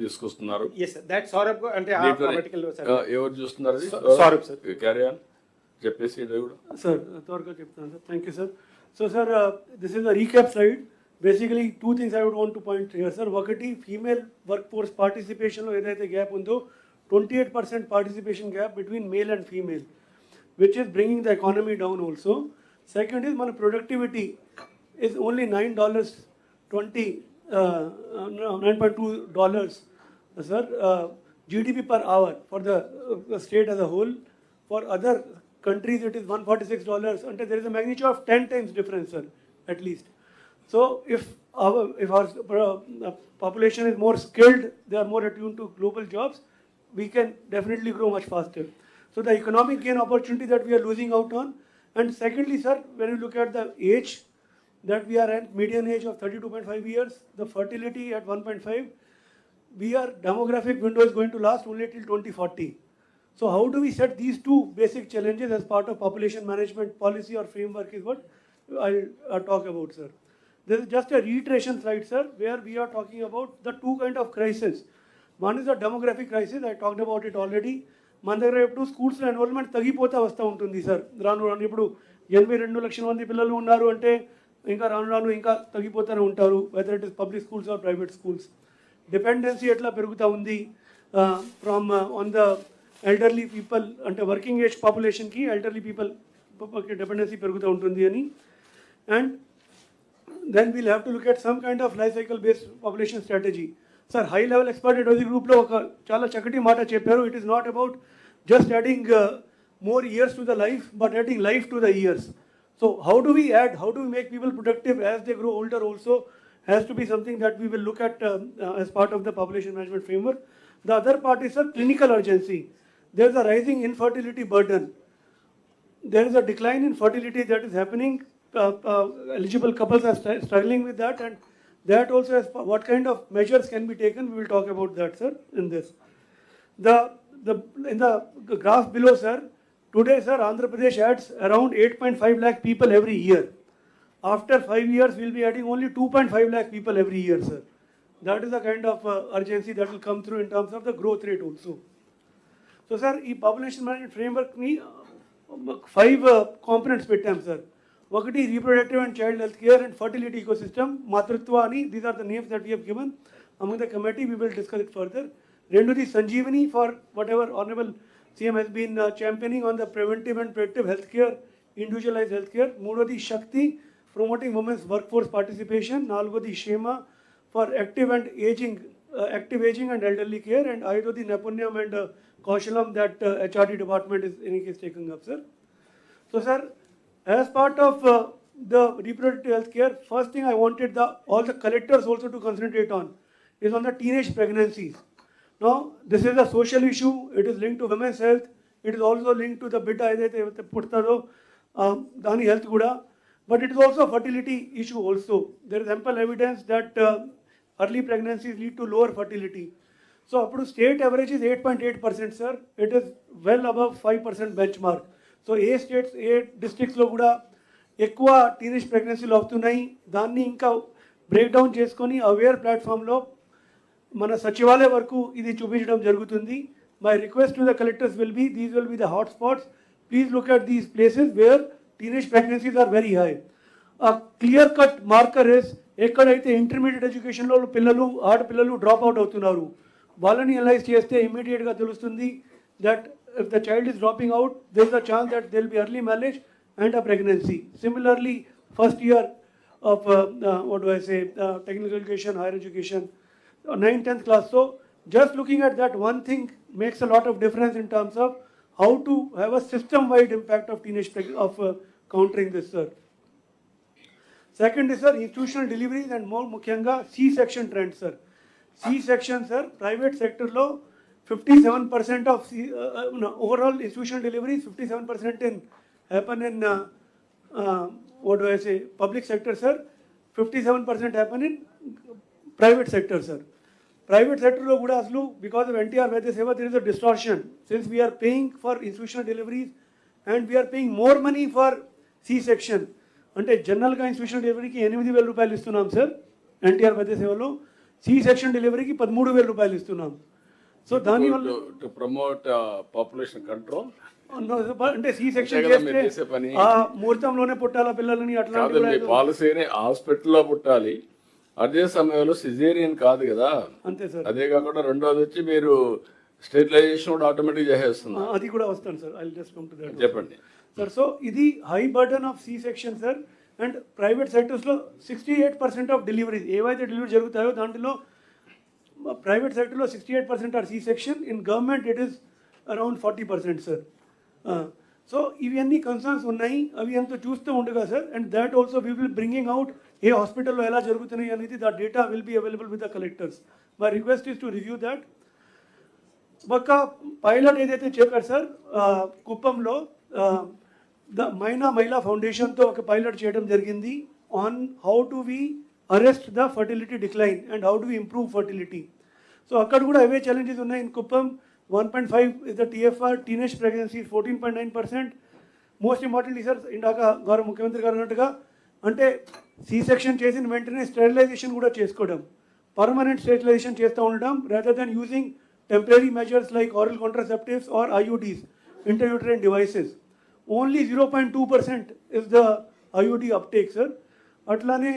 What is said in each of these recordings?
తీసుకొస్తున్నారు. Yes sir, that Saurabh అంటే ఎవరు చూస్తున్నారు? సౌరభ్ సార్, క్యారీ ఆన్ చెప్పేసి ఇది కూడా సార్ త్వరగా చెప్తాను sir. Thank you sir. So sir, this is the recap slide. Basically 2 things I would want to point here sir. ఒకటి, ఫీమేల్ వర్క్ ఫోర్స్ పార్టిసిపేషన్లో ఏదైతే గ్యాప్ ఉందో 28% participation gap between male and female, which is bringing the economy down also. Second is మన productivity is only $9.2 sir, GDP per hour for the state as a whole. For other countries it is $146, and there is a magnitude of 10 times difference, sir, at least. So if our population is more skilled, they are more attuned to global jobs, we can definitely grow much faster. So the economic gain opportunity that we are losing out on. And secondly, sir, when you look at the age that we are at, median age of 32.5 years, the fertility at 1.5, demographic window is going to last only till 2040. So how do we set these two basic challenges as part of population management policy or framework is what I'll talk about, sir. This is just a reiteration slide, sir, where we are talking about the two kind of crises. One is the demographic crisis, I talked about it already. మన దగ్గర ఇప్పుడు స్కూల్స్లో enrolment తగ్గిపోతే వస్తూ ఉంటుంది sir. రాను రాను ఇప్పుడు 82 లక్షల మంది పిల్లలు ఉన్నారు అంటే ఇంకా రాను రాను ఇంకా తగ్గిపోతూనే ఉంటారు, whether it is public schools or private schools. Dependency ఎట్లా పెరుగుతూ ఉంది from on the elderly people, అంటే వర్కింగ్ ఏజ్ పాపులేషన్కి ఎల్డర్లీ పీపుల్ డిపెండెన్సీ పెరుగుతూ ఉంటుంది అని. And then we'll have to look at some kind of life cycle based population strategy. Sir, high level expert advisory గ్రూప్లో ఒక చాలా చక్కటి మాట చెప్పారు. It is not about just adding more years to the life, but adding life to the years. So how do we add, how do we make people productive as they grow older also has to be something that we will look at as part of the population management framework. The other part is, sir, clinical urgency. There is a rising infertility burden. There is a decline in fertility that is happening. Eligible couples are struggling with that, and that also has what kind of measures can be taken. We will talk about that, sir, in this. In the graph below, sir, today, sir, Andhra Pradesh adds around 8.5 lakh people every year. After 5 years, we will be adding only 2.5 lakh people every year, sir. That is the kind of urgency that will come through in terms of the growth rate also. So, sir, this population management framework ni 5 components pettam, sir. ఒకటి, reproductive and child health care and fertility ecosystem, Matritva ani, these are the names that we have given. Among the committee, we will discuss it further. Rendu, Sanjeevani, for whatever Honorable CM has been championing on the preventive and predictive health care, individualized health care. Moododi, Shakti, promoting women's workforce participation. Nalgodi, Shema, for active aging and elderly care. And Aidodi, Napunyam and Kaushalam, that HRD department is in any case taking up, sir. So, sir, as part of the reproductive health care, first thing I wanted all the collectors also to concentrate on is on the teenage pregnancies. Now, this is a social issue. It is linked to women's health. It is also linked to the bidda edaithe puttado dani health kuda. But it is also a fertility issue also. There is ample evidence that early pregnancies lead to lower fertility. So, up to state average is 8.8%, sir. It is well above 5% benchmark. So, states, districts lo kuda ఎక్కువ teenage ప్రెగ్నెన్సీలు అవుతున్నాయి. దాన్ని ఇంకా break down చేసుకొని aware ప్లాట్ఫామ్లో మన సచివాలయ వరకు ఇది చూపించడం జరుగుతుంది. My request to the collectors will be, these will be the hot spots. Please look at these places where teenage pregnancies are very high. A clear cut marker is ఎక్కడైతే intermediate ఎడ్యుకేషన్లో పిల్లలు ఆడపిల్లలు డ్రాప్ అవుట్ అవుతున్నారు, వాళ్ళని analyse చేస్తే ఇమీడియట్గా తెలుస్తుంది that if the child is dropping out, there is a chance that there will be early marriage and a pregnancy. Similarly, first year of technical education, higher education, 9th, 10th class. So just looking at that one thing makes a lot of difference in terms of how to have a system-wide impact of countering this, sir. Second is, sir, institutional deliveries and more mukyanga C-section trend, sir. C-section, sir, private sector lo 57% of overall institutional deliveries, 57% happen in public sector, sir. 57% happen in private sector, sir. Private sector lo kuda aslu because of NTR Vaidya Seva there is a distortion, since we are paying for institutional deliveries and we are paying more money for C-section. అంటే జనరల్గా institutional డెలివరీకి 8,000 రూపాయలు ఇస్తున్నాం sir NTR వైద్య సేవలో. C section డెలివరీకి 13,000 రూపాయలు ఇస్తున్నాం. సో దానివల్ల టు ప్రమోట్ పాపులేషన్ కంట్రోల్ అంటే సి సెక్షన్ అంతే కదా మీరు చేస్తే చేసే పని. ఆ ముహూర్తంలోనే పుట్టాల పిల్లలని కాదు, మీ అట్లాంటి పాలసీని హాస్పిటల్లో పుట్టాలి, అదే సమయంలో సిజేరియన్ కాదు కదా. అంతే సార్. అదే కాకుండా రెండోది వచ్చి మీరు స్టెరిలైజేషన్ కూడా ఆటోమేటిక్ చేసేస్తున్నారు. అది కూడా వస్తాను sir. I just come to that చెప్పండి సార్. సో ఇది high burden of C section sir. And private సెక్టర్స్లో 68% ఆఫ్ డెలివరీస్ ఏవైతే డెలివరీ జరుగుతాయో దాంట్లో ప్రైవేట్ సెక్టర్లో 68% are C section. In government it is around 40% sir. So ఇవన్నీ కన్సర్న్స్ ఉన్నాయి, అవి అంతా చూస్తూ ఉండగా sir. And that also we will bringing out a హాస్పిటల్లో ఎలా జరుగుతున్నాయి అనేది the data will be available with the collectors. My request is to review that. ఒక పైలట్ ఏదైతే చెప్పారు సార్ కుప్పంలో ద మహిళా ఫౌండేషన్తో ఒక పైలట్ చేయడం జరిగింది on how to we arrest the fertility decline and how to we improve fertility. So అక్కడ కూడా అవే ఛాలెంజెస్ ఉన్నాయి. In Kuppam 1.5 is the TFR, teenage pregnancy is 14.9%. Most importantly sir, ఇందాక గౌరవ ముఖ్యమంత్రి గారు అన్నట్టుగా అంటే సి సెక్షన్ చేసిన వెంటనే స్టెరిలైజేషన్ కూడా చేసుకోవడం, పర్మనెంట్ స్టెరిలైజేషన్ చేస్తూ ఉండడం rather than using temporary measures like oral contraceptives or IUDs, intrauterine devices. Only 0.2% is the IUD uptake, sir. అట్లానే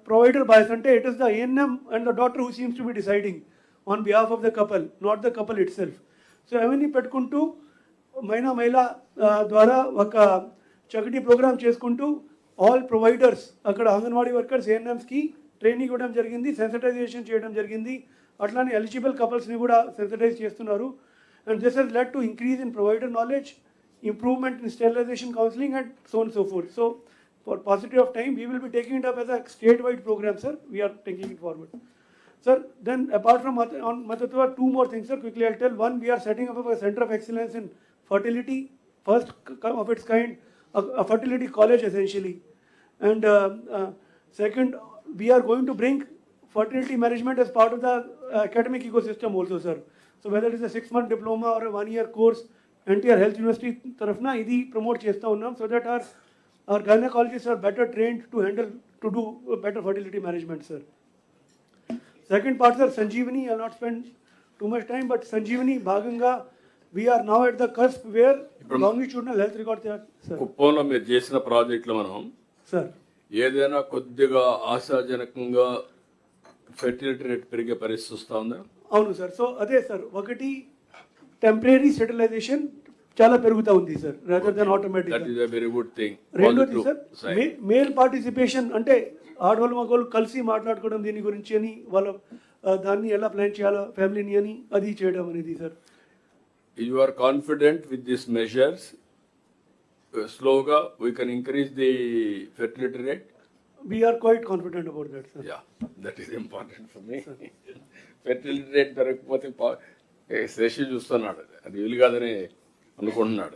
ప్రొవైడర్ బయాస్ అంటే it is the ANM and the doctor who seems to be deciding on behalf of the couple, not the couple it self. So అవన్నీ పెట్టుకుంటూ మహిళా ద్వారా ఒక చక్కటి programme చేసుకుంటూ all providers అక్కడ అంగన్వాడీ వర్కర్స్ ANMస్కి ట్రైనింగ్ ఇవ్వడం జరిగింది, సెన్సిటైజేషన్ చేయడం జరిగింది. అట్లానే ఎలిజిబుల్ కపుల్స్ని కూడా సెన్సిటైజ్ చేస్తున్నారు. And this has led to increase in provider knowledge, improvement in sterilisation counselling and so and so forth. So for paucity of time, we will be taking it up as a state-wide program, sir. We are taking it forward. Sir, then apart from on Matatwa, two more things, sir. Quickly, I'll tell. One, we are setting up a center of excellence in fertility, first of its kind, a fertility college essentially. And second, we are going to bring fertility management as part of the academic ecosystem also, sir. So whether it is a 6-month diploma or a 1-year course, NTR Health University tarafna idi promote chesta unnam, so that our gynecologists are better trained to do better fertility management, sir. Second part, sir, Sanjeevani, I'll not spend too much time, but Sanjeevani, Bhaganga, we are now at the cusp where longitudinal health record, sir. కుప్పంలో మీరు చేసిన ప్రాజెక్టులో మనం Sir. ఏదైనా కొద్దిగా ఆశాజనకంగా fertility rate పెరిగే పరిస్థితి వస్తూ ఉందా? అవును సార్. సో అదే సార్, ఒకటి టెంపరీ స్టెరిలైజేషన్ చాలా పెరుగుతూ ఉంది sir, rather than automatic. That is a very good thing. రెండోది సార్, మేల్ పార్టిసిపేషన్ అంటే ఆడవాళ్ళు మగవాళ్ళు కలిసి మాట్లాడుకోవడం దీని గురించి అని, వాళ్ళ దాన్ని ఎలా ప్లాన్ చేయాలో ఫ్యామిలీని అని అది చేయడం అనేది sir. You are confident with this measures, స్లోగా we can increase the fertility rate? We are quite confident about that, sir. Yeah, that is important for me. Fertility rate పెరగకపోతే శశి చూస్తున్నాడు, అది వీలు కాదని అనుకుంటున్నాడు.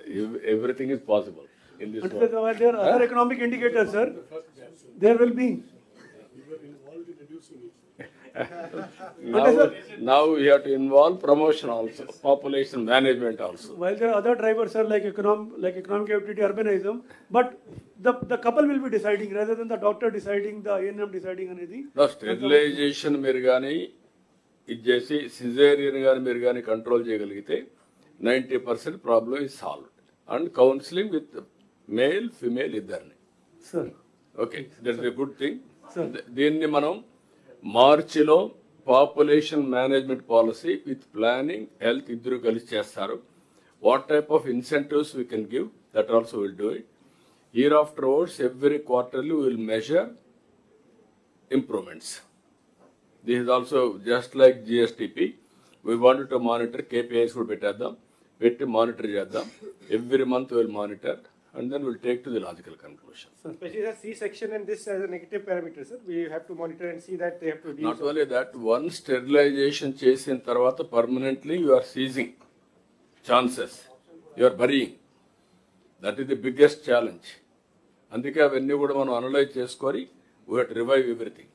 Everything is possible in this world. There are other economic indicators, sir. There will be. Now we have to involve promotion also, population management also. While there are other drivers, sir, like economic activity, urbanism, but the couple will be deciding rather than the doctor deciding, the ANM deciding అనేది. Sterilisation మీరు కానీ ఇది చేసి caesarean కానీ మీరు కానీ control చేయగలిగితే 90% problem is solved. And counselling with male female ఇద్దరిని. Sir. Okay, that is a good thing. Sir. దీన్ని మనం మార్చిలో population management policy with planning health ఇద్దరు కలిసి చేస్తారు. What type of incentives we can give, that also will do it. Year after words every quarterly will measure improvements. This is also just like GSTP. We want to monitor, KPIs కూడా పెట్టేద్దాం, పెట్టి monitor చేద్దాం. Every month will monitor and then we'll take to the logical conclusion. Especially the C-section and this as a negative parameter, sir. We have to monitor and see that they have to. Not only that, one sterilization చేసిన తర్వాత permanently you are seizing chances, you are burying. That is the biggest challenge. అందుకే అవన్నీ కూడా మనం analyse చేసుకొని we have to revive everything.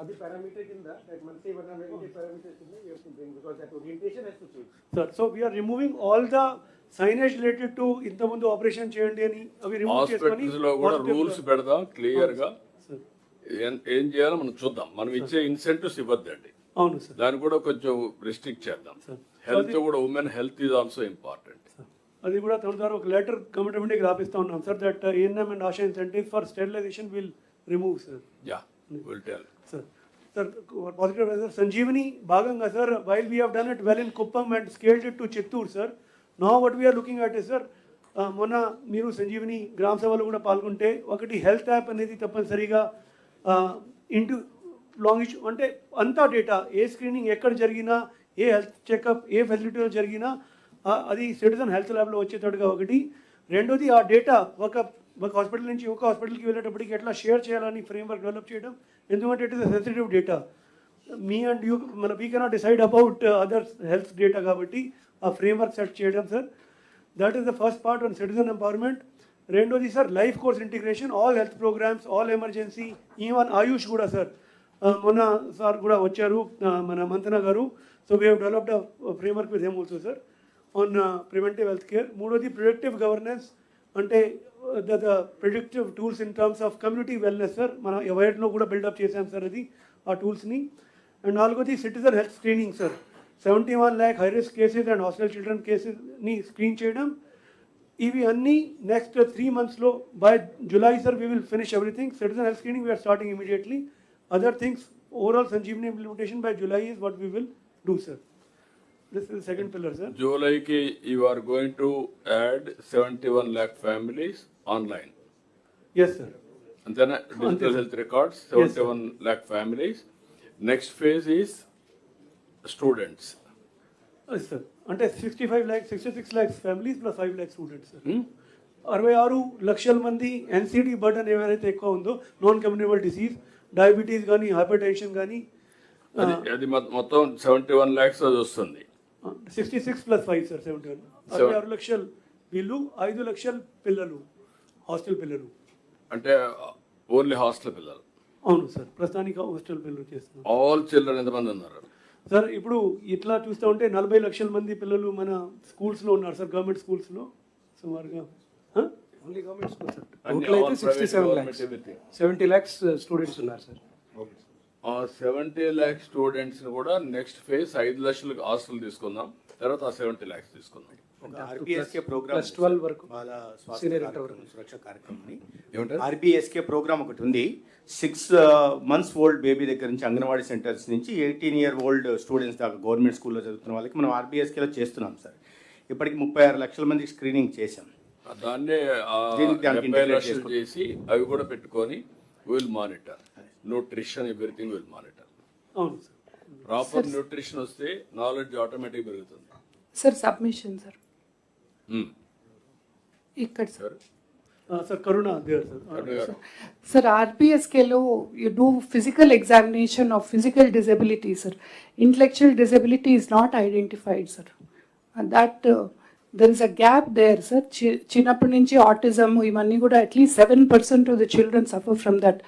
Abhi parameter kinda that monthly negative parameters kinda we have to bring, because that orientation has to change. Sir, so we are removing all the signage related to ఇంతకుముందు operation చేయండి అని అవి remove చేసుకొని hospitals లో కూడా rules పెడదాం clear గా. ఏం చేయాలో మనం చూద్దాం. మనం ఇచ్చే ఇన్సెంటివ్స్ ఇవ్వద్దండి. అవును సార్. దాన్ని కూడా కొంచెం రిస్ట్రిక్ట్ చేద్దాం. హెల్త్ కూడా, women health is also important. అది కూడా తన ద్వారా ఒక లెటర్ గవర్నమెంట్కి రాపిస్తా ఉన్నాం sir, that ANM and Asha incentive for sterilisation will remove sir. Yeah, will tell. Sir positive sir. Sanjeevani భాగంగా sir, while we have done it well in Kuppam and scaled it to Chittoor sir, now what we're looking at is sir, మొన్న మీరు సంజీవని గ్రామ సభలో కూడా పాల్గొంటే ఒకటి health app అనేది తప్పనిసరిగా ఇంటూ లాంగ్ ఇష్యూ అంటే అంతా డేటా, ఏ స్క్రీనింగ్ ఎక్కడ జరిగినా, ఏ హెల్త్ చెకప్ ఏ ఫెసిలిటీలో జరిగినా అది సిటిజన్ హెల్త్ ల్యాబ్లో వచ్చేటట్టుగా ఒకటి. రెండోది ఆ డేటా ఒక హాస్పిటల్ నుంచి ఒక హాస్పిటల్కి వెళ్ళేటప్పటికి ఎట్లా షేర్ చేయాలని ఫ్రేమ్వర్క్ డెవలప్ చేయడం, ఎందుకంటే it is sensitive data. Me and you we cannot decide about other health data కాబట్టి ఆ ఫ్రేమ్వర్క్ సెట్ చేయడం sir. That is the first part on citizen empowerment. రెండోది sir life course integration, all health programmes, all emergency, even Ayush కూడా sir. మొన్న sir కూడా వచ్చారు మన Manthana garu. So we have developed framework with him also sir on preventive health care. మూడోది predictive governance, అంటే the predictive tools in terms of community wellness sir. మనం వైడ్లో కూడా బిల్డప్ చేశాం సార్ అది ఆ టూల్స్ని. అండ్ నాలుగోది citizen health screening sir, 71 lakh high risk cases and hostel children కేసెస్ని స్క్రీన్ చేయడం. ఇవి అన్నీ నెక్స్ట్ 3 monthsలో by July sir we will finish everything. Citizen health screening we're starting immediately. Other things, overall Sanjeevani implementation by July is what we will do, sir. This is the second pillar, sir. July ki you are going to add 71 lakh families online. Yes, sir. And then digital health records, 71 lakh families. Next phase is students. Yes, sir. అంటే 65 lakhs, 66 lakhs families plus 5 lakh students, sir. 66 లక్షల మంది NCD burden ఏవైతే ఎక్కువ ఉందో, non communicable disease, diabetes కానీ, hyper tension కానీ, అది మొత్తం 71 lakhs అది వస్తుంది. 66 plus 5 సార్ 71. 66 లక్షలు వీళ్ళు, 5 లక్షల పిల్లలు హాస్టల్ పిల్లలు. అంటే ఓన్లీ హాస్టల్ పిల్లలు? అవును సార్, ప్రస్తుతానికి హాస్టల్ పిల్లలు చేస్తున్నాం. ఆల్ చిల్డ్రన్ ఎంతమంది ఉన్నారు సార్? ఇప్పుడు ఇట్లా చూస్తూ ఉంటే 40 లక్షల మంది పిల్లలు మన స్కూల్స్లో ఉన్నారు సార్, గవర్నమెంట్ స్కూల్స్లో సుమారుగా. Only government school sir. Total అయితే 67 lakhs, 70 lakhs స్టూడెంట్స్ ఉన్నారు సార్. ఆ 70 lakh స్టూడెంట్స్ కూడా నెక్స్ట్ ఫేజ్ 5 లక్షలకు హాస్టల్ తీసుకుందాం, తర్వాత ఆ 70 lakhs తీసుకుందాం. ఆర్బీఎస్కే ప్రోగ్రామ్ ప్లస్ 12 వరకు బాల స్వాస్థ్య సీనియర్ కార్యక్రమం, ఇంటర్ వరకు సురక్ష కార్యక్రమం. ఆర్బీఎస్కే ప్రోగ్రామ్ ఒకటి ఉంది. 6 months ఓల్డ్ బేబీ దగ్గర నుంచి అంగన్వాడీ సెంటర్స్ నుంచి 18 year old స్టూడెంట్స్ దాకా గవర్నమెంట్ స్కూల్లో చదువుతున్న వాళ్ళకి మనం ఆర్బీఎస్కేలో చేస్తున్నాం సార్. ఇప్పటికి 36 లక్షల మందికి స్క్రీనింగ్ చేశాం. దాన్నే 70 లక్షలు చేసి అవి కూడా పెట్టుకొని will monitor nutrition, everything will monitor. అవును సార్. ప్రాపర్ న్యూట్రిషన్ వస్తే నాలెడ్జ్ ఆటోమేటిక్ పెరుగుతుంది. సార్ సబ్మిషన్ సార్ ఇక్కడ sir. Sir Karuna there sir. Sir ఆర్బిఎస్కేలో you do physical examination of physical disability sir. Intellectual disability is not identified sir. That there is a gap there sir. చిన్నప్పటి నుంచి autism ఇవన్నీ కూడా at least 7% of the children suffer from that.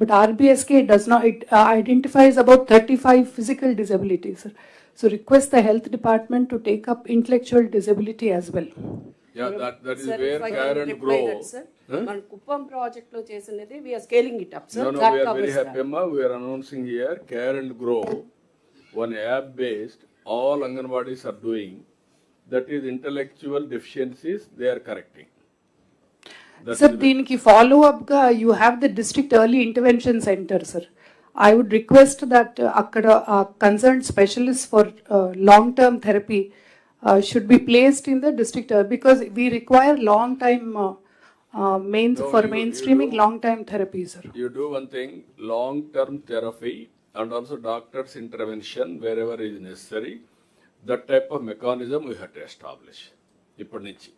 But RBSK does not, it identifies about 35 physical disabilities, sir. So request the health department to take up intellectual disability as well. Yeah, that is Sir, where if I care can and reply grow. that, sir. మన Kuppam project లో చేసినది we are scaling it up, sir. No, That we are very covers happy, that. Amma. We are announcing here Care and Grow, one app based. All Anganwadis are doing. That is intellectual deficiencies they are correcting. Sir, దీనికి follow up గా you have the district early intervention centre sir. I would request that అక్కడ concern specialist for long term therapy should be placed in the district, because we require long time main streaming long time therapy sir. You do one thing, long term therapy and also doctor's intervention wherever is necessary. That type of mechanism we have to establish. ఇప్పటి నుంచి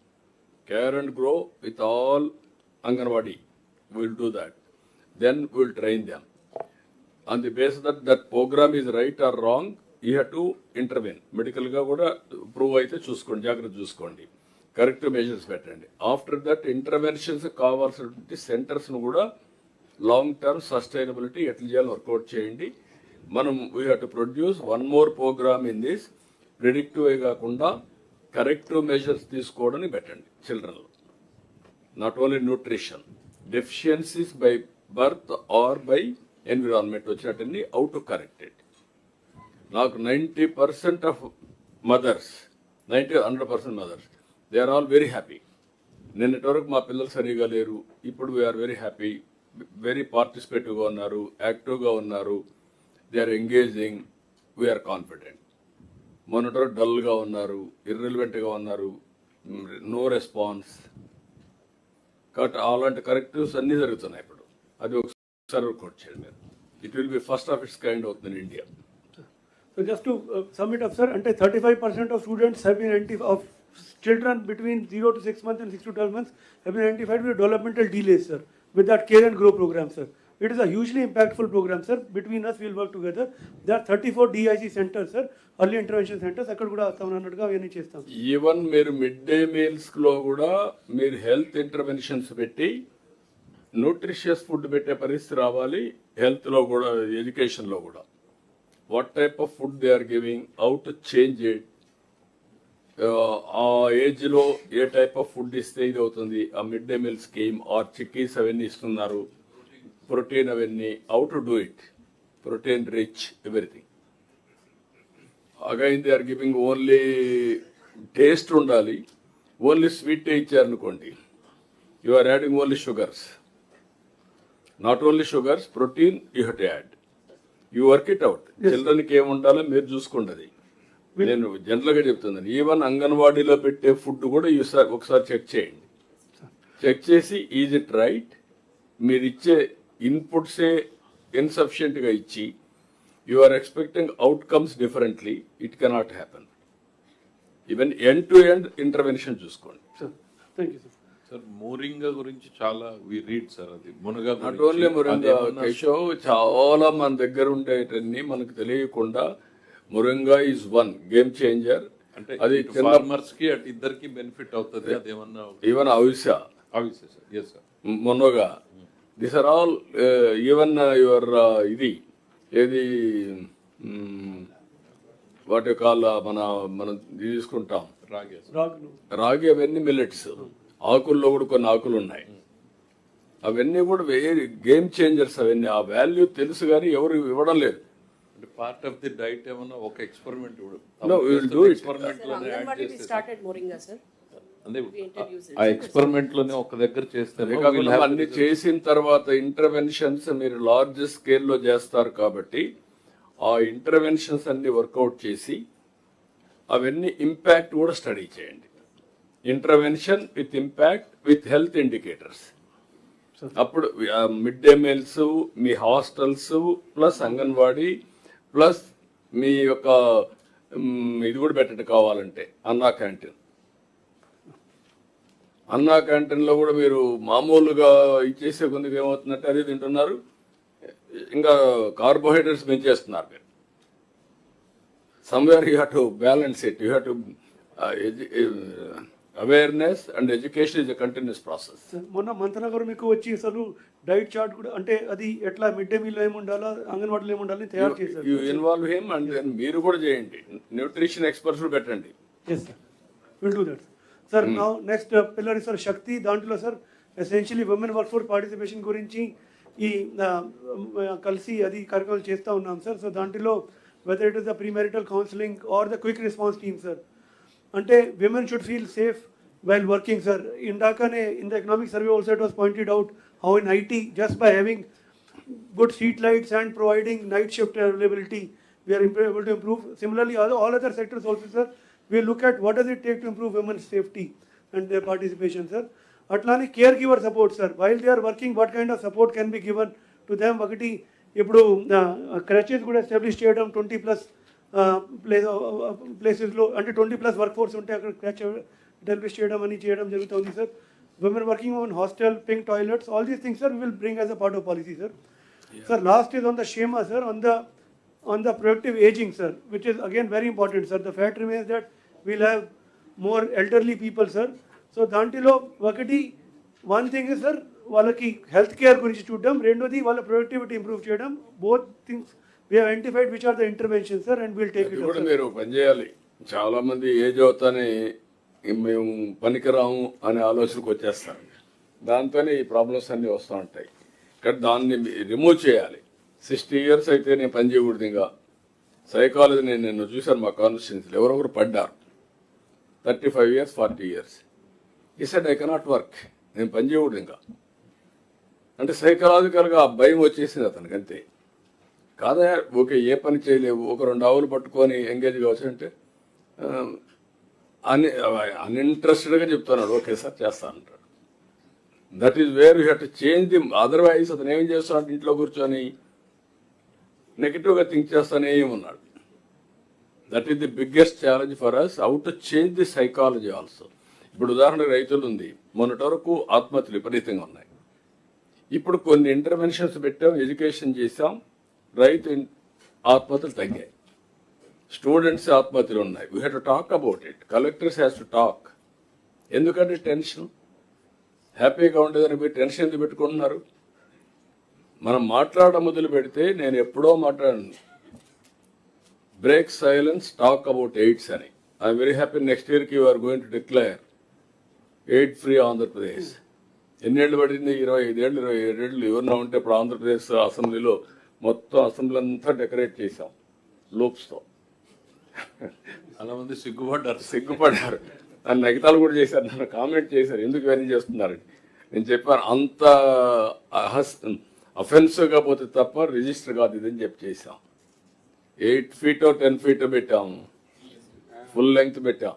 Care and Grow with all Anganwadi, we will do that. Then we will train them. On the basis that that program is right or wrong, you have to intervene. Medical ga kuda prove aithe chuskondi, jagrata chuskondi, corrective measures పెట్టండి. After that interventions కావాల్సినటువంటి centres ను కూడా long term sustainability ఎట్లా చేయాలో work out చేయండి. మనం we have to produce one more programme in this. Predictive కాకుండా corrective measures తీసుకోవడానికి పెట్టండి చిల్డ్రన్లో. Not only nutrition, deficiencies by birth or by environment వచ్చినట్టన్ని హౌ టు కరెక్ట్ ఇట్. నాకు 90% of mothers 100% mothers they are all very happy. నిన్నటి వరకు మా పిల్లలు సరిగా లేరు, ఇప్పుడు వీఆర్ వెరీ హ్యాపీ, వెరీ పార్టిసిపేటివ్గా ఉన్నారు, యాక్టివ్గా ఉన్నారు, they are engaging, we're confident. మొన్నటి వరకు డల్గా ఉన్నారు, ఇర్రెలివెంట్గా ఉన్నారు, నో రెస్పాన్స్. కాబట్టి అలాంటి కరెక్టివ్స్ అన్నీ జరుగుతున్నాయి ఇప్పుడు. అది ఒకసారి కోట్ చేయండి మీరు. It will be first of its kind అవుతుంది in India. So just to sum it up, sir, and 35% of students have been of children between 0 to 6 months and 6 to 12 months have been identified with developmental delays, sir, with that Care and Grow program, sir. It is a hugely impactful program, sir. Between us, we will work together. There are 34 DIC centers, sir, early intervention centers. అక్కడ కూడా తమనన్నట్టుగా అవన్నీ చేస్తాం. Even మీరు mid day మీల్స్లో కూడా మీరు health interventions పెట్టి nutritious food పెట్టే పరిస్థితి రావాలి. హెల్త్లో కూడా, ఎడ్యుకేషన్లో కూడా. What type of food they are giving, how to change it, ఆ ఏజ్లో ఏ టైప్ ఆఫ్ ఫుడ్ ఇస్తే ఇది అవుతుంది. ఆ mid day meal scheme or chikkis అవన్నీ ఇస్తున్నారు, ప్రోటీన్ అవన్నీ, how to do it, protein rich everything. Again they are giving only taste ఉండాలి, ఓన్లీ స్వీట్ ఇచ్చారనుకోండి, you are adding only sugars. Not only sugars, protein you have to add. You work it out. చిల్డ్రన్కి ఏమి ఉండాలో మీరు చూసుకుంటుంది. నేను జనరల్గా చెప్తున్నాను, ఈవెన్ అంగన్వాడీలో పెట్టే ఫుడ్ కూడా ఒకసారి చెక్ చేయండి. చెక్ చేసి ఈజ్ ఇట్ రైట్, మీరు ఇచ్చే ఇన్పుట్సే ఇన్సఫిషియెంట్గా ఇచ్చి యు ఆర్ ఎక్స్పెక్టింగ్ అవుట్కమ్స్ డిఫరెంట్లీ, it cannot happen. Even end to end intervention చూసుకోండి. Thank you, sir. Sir moringa గురించి చాలా రీడ్ సార్, అది మునగా నాట్ ఓన్లీ మురింగా కేశవ్, చాలా మన దగ్గర ఉండేటన్ని మనకు తెలియకుండా murunga is one game changer. అంటే అది ఫార్మర్స్ కి అటు ఇద్దరికి బెనిఫిట్ అవుతుంది. అదేమన్నా ఈవెన్ అవిసా సార్, ఎస్ సార్, మునగా, this are all even your ఇది ఏది వాటి కాల్ మనం తీసుకుంటాం రాగి, అవన్నీ మిల్లెట్స్. ఆకుల్లో కూడా కొన్ని ఆకులు ఉన్నాయి, అవన్నీ కూడా వెరీ గేమ్ చేంజర్స్. అవన్నీ ఆ వాల్యూ తెలుసు కానీ ఎవరు ఇవ్వడం లేదు. అంటే పార్ట్ ఆఫ్ ది డైట్ ఏమన్నా ఒక ఎక్స్పెరిమెంట్ ఆ ఎక్స్పెరిమెంట్ లోనే ఒక దగ్గర చేస్తే అన్ని చేసిన తర్వాత ఇంటర్వెన్షన్స్ మీరు లార్జ్ స్కేల్లో చేస్తారు కాబట్టి ఆ ఇంటర్వెన్షన్స్ అన్ని వర్కౌట్ చేసి అవన్నీ ఇంపాక్ట్ కూడా స్టడీ చేయండి. Intervention with impact with health indicators. అప్పుడు మిడ్ డే మీల్స్, మీ హాస్టల్స్, ప్లస్ అంగన్వాడీ, ప్లస్ మీ యొక్క ఇది కూడా పెట్టండి కావాలంటే అన్నా క్యాంటీన్. అన్నా క్యాంటీన్లో కూడా మీరు మామూలుగా ఇచ్చేసే కొందుకు ఏమవుతుందంటే అది తింటున్నారు, ఇంకా కార్బోహైడ్రేట్స్ పెంచేస్తున్నారు మీరు. Somewhere you have to balance it. You have to awareness and education is a continuous process. మొన్న మంతనగర్ మీకు వచ్చి అసలు డైట్ చార్ట్ కూడా, అంటే అది ఎట్లా మిడ్ డే మీల్ ఏమి ఉండాలా, అంగన్వాడీలో ఏమి ఉండాలని తయారు చేశారు. You involve him and then మీరు కూడా చేయండి, న్యూట్రిషన్ ఎక్స్పర్ట్స్ పెట్టండి. Yes sir, will do that. Sir నా నెక్స్ట్ పిల్లర్ సార్ శక్తి. దాంట్లో sir essentially women work force participation గురించి ఈ కలిసి అది కార్యక్రమాలు చేస్తూ ఉన్నాం సార్. సో దాంట్లో whether it is the premarital counselling or the quick response team sir, అంటే women should feel safe while working, sir. Indakane, in the economic survey also it was pointed out how in IT, just by having good street lights and providing night shift availability, we are able to improve. Similarly, all other sectors also, sir, we look at what does it take to improve women's safety and their participation, sir. Atlani caregiver support, sir. While they are working, what kind of support can be given to them? Vakati, ఇప్పుడు crutches కూడా establish చేయడం 20+ ప్లేసెస్లో, అంటే 20+ work force ఉంటే అక్కడ creche establish చేయడం అని చేయడం జరుగుతుంది sir. Women working on hostel, pink toilets, all these things, sir, we will bring as a part of policy, sir. Yeah. Sir, last is on the Shema, sir, on the productive aging, sir, which is again very important, sir. The fact remains that we'll have more elderly people, sir. So దాంట్లో ఒకటి one thing is, sir, వాళ్ళకి health care గురించి చూడడం, రెండోది వాళ్ళ productivity improve చేయడం. Both things we have identified which are the interventions, sir, and we'll take it up, sir. మీరు పని చేయాలి. చాలా మంది ఏజ్ అవుతానే మేము పనికిరాము అనే ఆలోచనకు వచ్చేస్తారు. దాంతోనే ఈ ప్రాబ్లమ్స్ అన్నీ వస్తూ ఉంటాయి. ఇక్కడ దాన్ని రిమూవ్ చేయాలి. 60 years అయితే నేను పని చేయకూడదు, ఇంకా సైకాలజీ నేను చూశాను మా కాన్స్టిట్యున్సీలో ఎవరొకరు పడ్డారు 35 years 40 years. ఈ సెడ్ ఐ కెనాట్ వర్క్, నేను పని చేయకూడదు ఇంకా అంటే సైకలాజికల్గా ఆ భయం వచ్చేసింది అతనికి అంతే. కాదా ఓకే ఏ పని చేయలేవు, ఒక 2 ఆవులు పట్టుకొని ఎంగేజ్ కావచ్చు అంటే అన్ఇంట్రెస్టెడ్గా చెప్తున్నాడు, ఓకే సార్ చేస్తా అంటాడు. That is where you have to change the. Otherwise అతను ఏం చేస్తున్నాడు, ఇంట్లో కూర్చొని నెగిటివ్గా థింక్ చేస్తానే ఉన్నాడు. That is the biggest challenge for us, how to change the psychology also. ఇప్పుడు ఉదాహరణకు రైతులు ఉంది, మొన్నటి వరకు ఆత్మహత్యలు విపరీతంగా ఉన్నాయి. ఇప్పుడు కొన్ని ఇంటర్వెన్షన్స్ పెట్టాం, ఎడ్యుకేషన్ చేసాం, రైతు ఆత్మహత్యలు తగ్గాయి, స్టూడెంట్స్ ఆత్మహత్యలు ఉన్నాయి. We have to talk about it, collectors has to talk. ఎందుకంటే టెన్షన్, హ్యాపీగా ఉండేదని మీరు టెన్షన్ ఎందుకు పెట్టుకుంటున్నారు? మనం మాట్లాడడం మొదలు పెడితే నేను ఎప్పుడో మాట్లాడాను, break silence, talk about AIDS అని. ఐఎమ్ వెరీ హ్యాపీ నెక్స్ట్ ఇయర్కి you are going to declare aid free Andhra Pradesh. ఎన్నేళ్ళు పడింది? 25 ఏళ్ళు 27 ఏళ్ళు ఎవరన్నా ఉంటే ఇప్పుడు ఆంధ్రప్రదేశ్ అసెంబ్లీలో మొత్తం అసెంబ్లీ అంతా డెకరేట్ చేశాం లూప్స్తో. చాలా మంది సిగ్గుపడ్డారు. నన్ను ఎగతాలు కూడా చేశారు, నన్ను కామెంట్ చేశారు, ఎందుకు ఇవన్నీ చేస్తున్నారని. నేను చెప్పాను అంత అఫెన్సివ్గా పోతే తప్ప రిజిస్టర్ కాదు ఇదని చెప్పి చేశాం. 8 feet 10 feet పెట్టాము, ఫుల్ లెంగ్త్ పెట్టాం.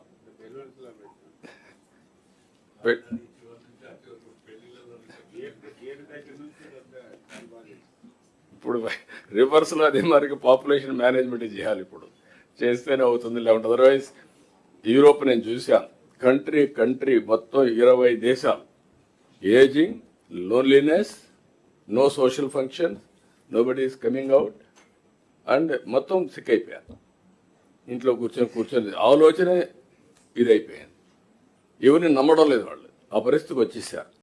ఇప్పుడు రివర్స్లో అదే మరి పాపులేషన్ మేనేజ్మెంట్ చేయాలి. ఇప్పుడు చేస్తేనే అవుతుంది, లేకుంటే అదర్వైజ్. యూరోప్ నేను చూశాను, కంట్రీ మొత్తం 20 దేశాలు, ageing, loneliness, no social function, nobody is coming out and మొత్తం సిక్ అయిపోయారు. ఇంట్లో కూర్చొని ఆలోచనే ఇది అయిపోయింది. ఎవరిని నమ్మడం లేదు వాళ్ళు, ఆ పరిస్థితికి వచ్చేసారు.